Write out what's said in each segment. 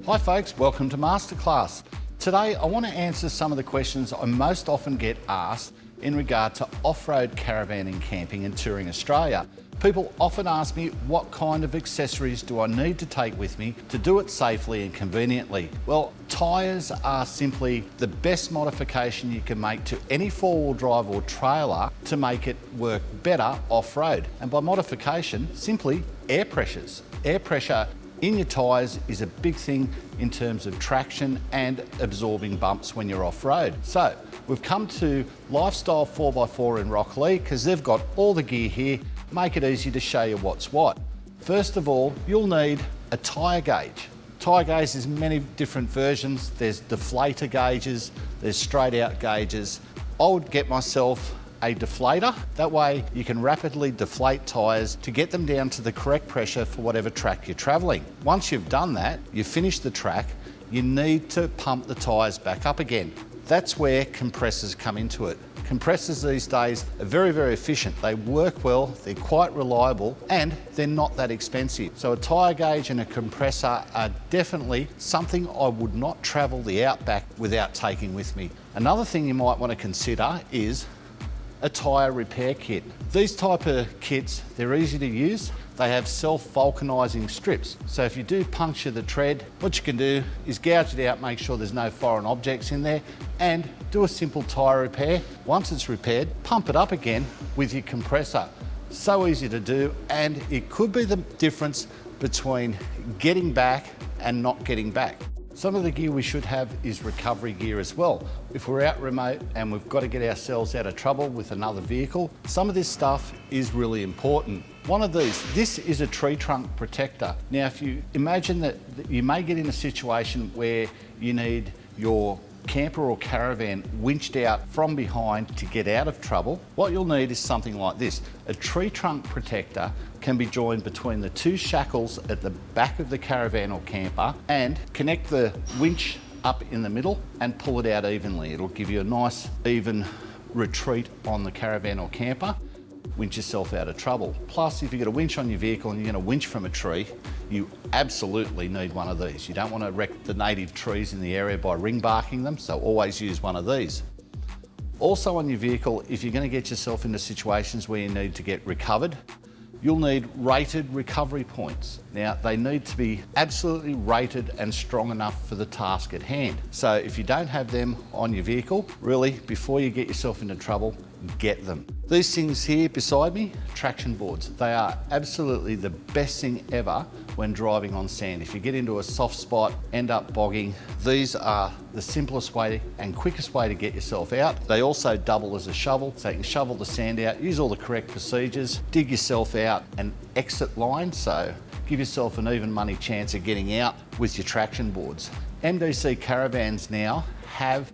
Hi folks, welcome to Masterclass. Today I want to answer some of the questions I most often get asked in regard to off-road caravanning, camping and touring Australia. People often ask me what kind of accessories do I need to take with me to do it safely and conveniently. Well, tyres are simply the best modification you can make to any four-wheel drive or trailer to make it work better off-road. And by modification, simply air pressures. Air pressure in your tyres is a big thing in terms of traction and absorbing bumps when you're off-road. So we've come to Lifestyle 4x4 in Rocklea because they've got all the gear here, make it easy to show you what's what. First of all, you'll need a tyre gauge. Tyre gauge is many different versions. There's deflator gauges, there's straight out gauges. I would get myself a deflator. That way you can rapidly deflate tyres to get them down to the correct pressure for whatever track you're travelling. Once you've done that, you've finished the track, you need to pump the tyres back up again. That's where compressors come into it. Compressors these days are very, very efficient. They work well, they're quite reliable, and they're not that expensive. So a tyre gauge and a compressor are definitely something I would not travel the outback without taking with me. Another thing you might want to consider is a tyre repair kit. These type of kits, they're easy to use. They have self-vulcanising strips. So if you do puncture the tread, what you can do is gouge it out, make sure there's no foreign objects in there, and do a simple tyre repair. Once it's repaired, pump it up again with your compressor. So easy to do, and it could be the difference between getting back and not getting back. Some of the gear we should have is recovery gear as well. If we're out remote and we've got to get ourselves out of trouble with another vehicle, some of this stuff is really important. One of these, this is a tree trunk protector. Now, if you imagine that you may get in a situation where you need your camper or caravan winched out from behind to get out of trouble, what you'll need is something like this. A tree trunk protector can be joined between the two shackles at the back of the caravan or camper and connect the winch up in the middle and pull it out evenly. It'll give you a nice even retreat on the caravan or camper. Winch yourself out of trouble. Plus, if you've got a winch on your vehicle and you're going to winch from a tree, you absolutely need one of these. You don't want to wreck the native trees in the area by ring barking them, so always use one of these. Also on your vehicle, if you're going to get yourself into situations where you need to get recovered, you'll need rated recovery points. Now, they need to be absolutely rated and strong enough for the task at hand. So if you don't have them on your vehicle, really, before you get yourself into trouble, get them. These things here beside me, traction boards. They are absolutely the best thing ever when driving on sand. If you get into a soft spot, end up bogging, these are the simplest way and quickest way to get yourself out. They also double as a shovel, so you can shovel the sand out, use all the correct procedures, dig yourself out and exit line, so give yourself an even money chance of getting out with your traction boards. MDC Caravans now have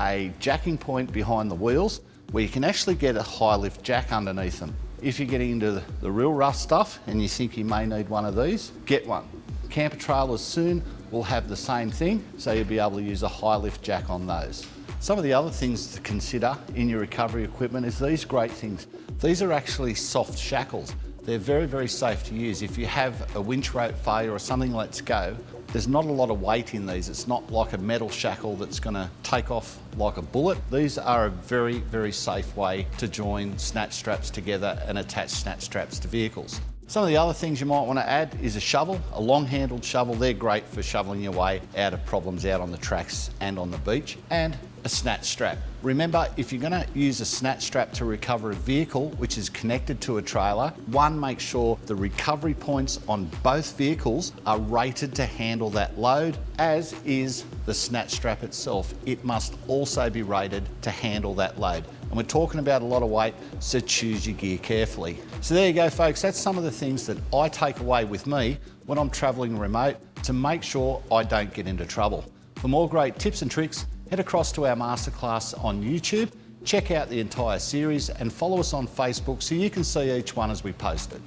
a jacking point behind the wheels where you can actually get a high lift jack underneath them. If you're getting into the real rough stuff and you think you may need one of these, get one. Camper trailers soon will have the same thing, so you'll be able to use a high lift jack on those. Some of the other things to consider in your recovery equipment is these great things. These are actually soft shackles. They're very, very safe to use. If you have a winch rope failure or something lets go, there's not a lot of weight in these. It's not like a metal shackle that's gonna take off like a bullet. These are a very, very safe way to join snatch straps together and attach snatch straps to vehicles. Some of the other things you might want to add is a shovel, a long-handled shovel. They're great for shoveling your way out of problems out on the tracks and on the beach, and a snatch strap. Remember, if you're going to use a snatch strap to recover a vehicle which is connected to a trailer, one, make sure the recovery points on both vehicles are rated to handle that load, as is the snatch strap itself. It must also be rated to handle that load. And we're talking about a lot of weight, so choose your gear carefully. So there you go, folks. That's some of the things that I take away with me when I'm traveling remote to make sure I don't get into trouble. For more great tips and tricks, head across to our Masterclass on YouTube, check out the entire series and follow us on Facebook so you can see each one as we post it.